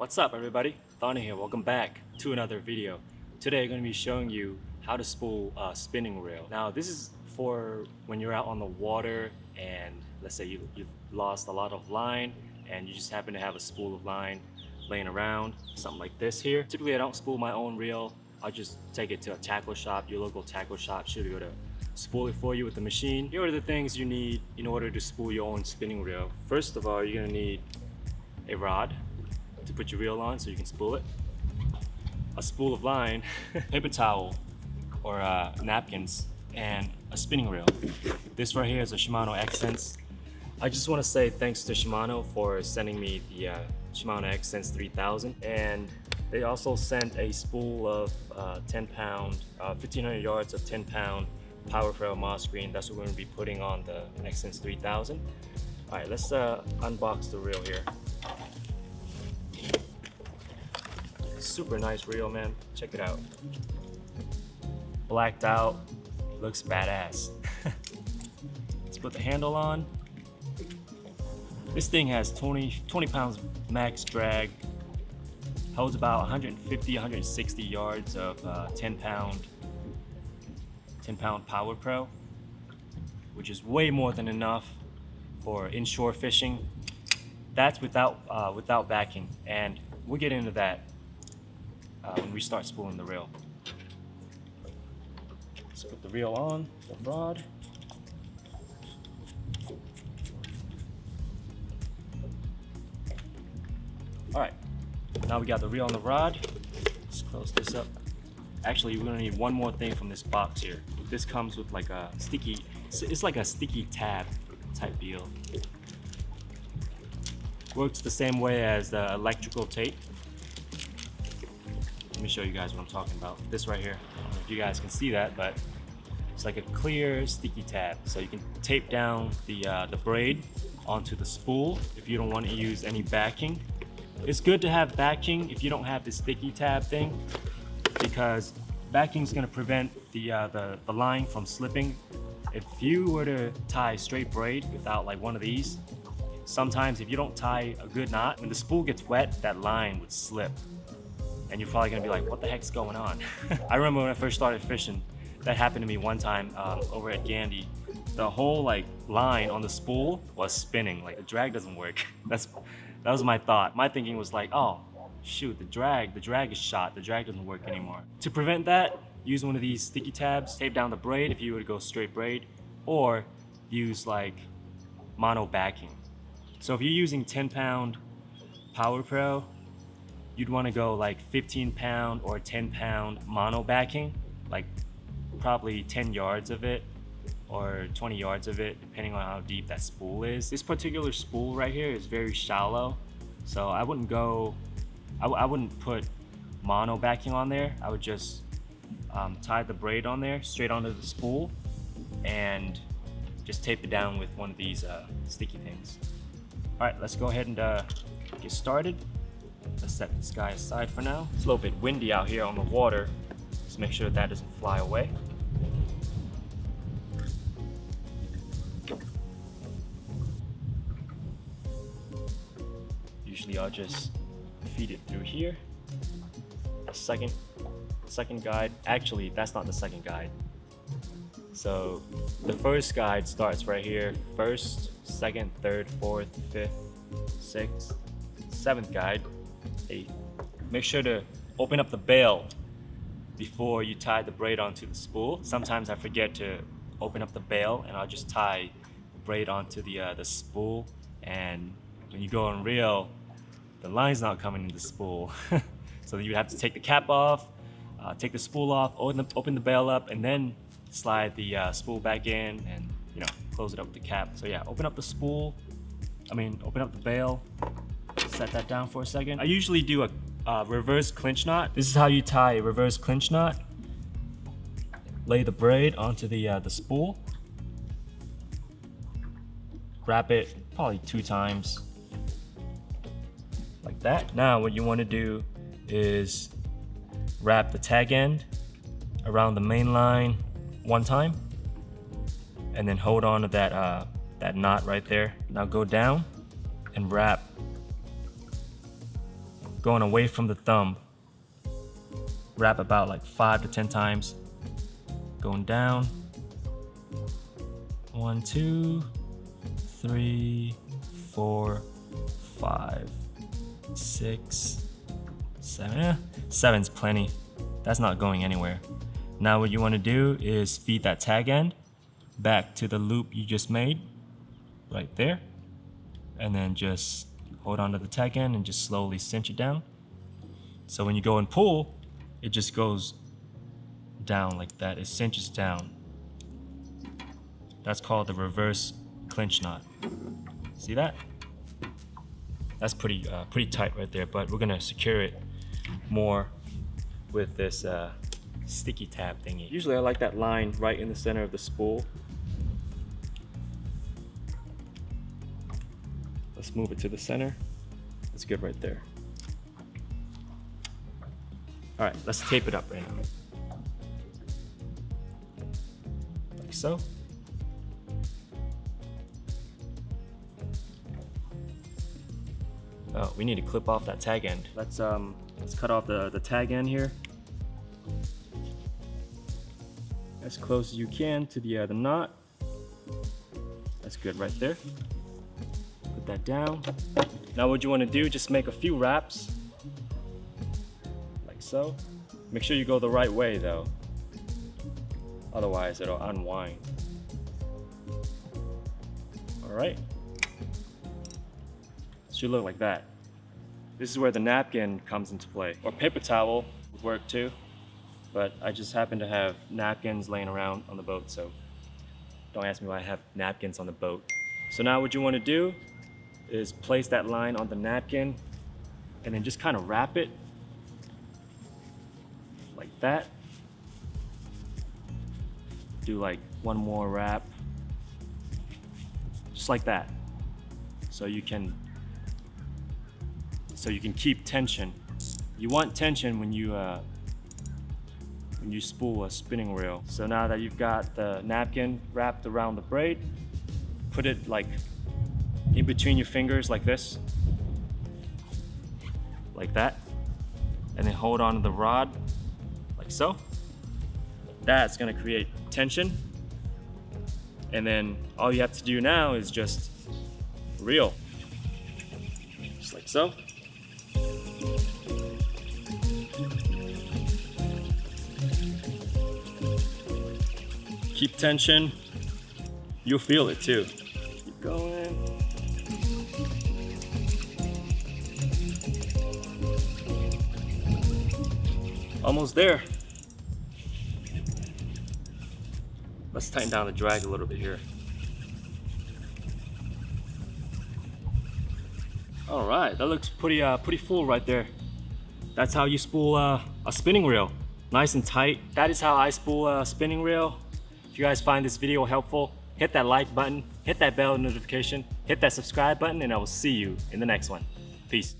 What's up everybody? Thana here, welcome back to another video. Today I'm going to be showing you how to spool a spinning reel. Now this is for when you're out on the water and let's say you've lost a lot of line and you just happen to have a spool of line laying around, something like this here. Typically I don't spool my own reel, I'll just take it to a tackle shop. Your local tackle shop should be able to spool it for you with the machine. Here are the things you need in order to spool your own spinning reel. First of all, you're going to need a rod to put your reel on so you can spool it, a spool of line, paper towel or napkins, and a spinning reel. This right here is a Shimano Xsense. I just want to say thanks to Shimano for sending me the Shimano Xsense 3000, and they also sent a spool of 10 pound, 1500 yards of 10 pound Power Trail moss green. That's what we're going to be putting on the Xsense 3000. Alright, let's unbox the reel here. Super nice reel, man. Check it out. Blacked out, looks badass. Let's put the handle on. This thing has 20 pounds max drag, holds about 150, 160 yards of 10 pound Power Pro, which is way more than enough for inshore fishing. That's without backing, and we'll get into that when we start spooling the reel. Let's put the reel on, the rod. Alright, now we got the reel on the rod. Let's close this up. Actually, we're gonna need one more thing from this box here. This comes with like a sticky, it's like a sticky tab type deal. Works the same way as the electrical tape. Let me show you guys what I'm talking about. This right here. I don't know if you guys can see that, but it's like a clear sticky tab. So you can tape down the braid onto the spool if you don't want to use any backing. It's good to have backing if you don't have the sticky tab thing, because backing is going to prevent the line from slipping. If you were to tie straight braid without like one of these, sometimes if you don't tie a good knot, when the spool gets wet, that line would slip. And you're probably gonna be like, what the heck's going on? I remember when I first started fishing, that happened to me one time over at Gandy. The whole like line on the spool was spinning, like the drag doesn't work. That was my thought. My thinking was like, oh shoot, the drag is shot, the drag doesn't work anymore. To prevent that, use one of these sticky tabs, tape down the braid if you were to go straight braid, or use like mono backing. So if you're using 10 pound Power Pro, you'd want to go like 15 pound or 10 pound mono backing, like probably 10 yards of it or 20 yards of it, depending on how deep that spool is. This particular spool right here is very shallow, so I wouldn't put mono backing on there. I would just tie the braid on there straight onto the spool and just tape it down with one of these sticky things. All right, let's go ahead and get started. Let's set this guy aside for now. It's a little bit windy out here on the water. Just make sure that doesn't fly away. Usually I'll just feed it through here. The second guide, actually that's not the second guide. So the first guide starts right here. First, second, third, fourth, fifth, sixth, seventh guide. Make sure to open up the bail before you tie the braid onto the spool. Sometimes I forget to open up the bail and I'll just tie the braid onto the spool, and when you go on reel, the line's not coming in the spool. So you have to take the cap off, take the spool off, open the bail up, and then slide the spool back in and close it up with the cap. So yeah, open up the bail. Set that down for a second. I usually do a reverse clinch knot. This is how you tie a reverse clinch knot. Lay the braid onto the spool. Wrap it probably 2 times, like that. Now what you want to do is wrap the tag end around the main line 1 time, and then hold on to that knot right there. Now go down and wrap going away from the thumb. Wrap about like 5 to 10 times. Going down. 1, 2, 3, 4, 5, 6, 7. 7's plenty. That's not going anywhere. Now what you want to do is feed that tag end back to the loop you just made, right there. And then just hold on to the tag end and just slowly cinch it down. So when you go and pull, it just goes down like that. It cinches down. That's called the reverse clinch knot. See that? That's pretty tight right there, but we're gonna secure it more with this sticky tab thingy. Usually I like that line right in the center of the spool. Let's move it to the center. That's good right there. All right, let's tape it up right now. Like so. Oh, we need to clip off that tag end. Let's cut off the tag end here. As close as you can to the knot. That's good right there. Put that down. Now what you want to do, just make a few wraps. Like so. Make sure you go the right way though. Otherwise it'll unwind. All right. Should look like that. This is where the napkin comes into play. Or paper towel would work too. But I just happen to have napkins laying around on the boat, so don't ask me why I have napkins on the boat. So now what you want to do is place that line on the napkin and then just kind of wrap it like that. Do like one more wrap, just like that. So you can keep tension. You want tension when you spool a spinning reel. So now that you've got the napkin wrapped around the braid, put it like in between your fingers like this, like that, and then hold on to the rod like so. That's gonna create tension, and then all you have to do now is just reel, just like so. Keep tension, you'll feel it too. Keep going. Almost there. Let's tighten down the drag a little bit here. All right, that looks pretty full right there. That's how you spool a spinning reel, nice and tight. That is how I spool a spinning reel. If you guys find this video helpful, hit that like button, hit that bell notification, hit that subscribe button, and I will see you in the next one. Peace.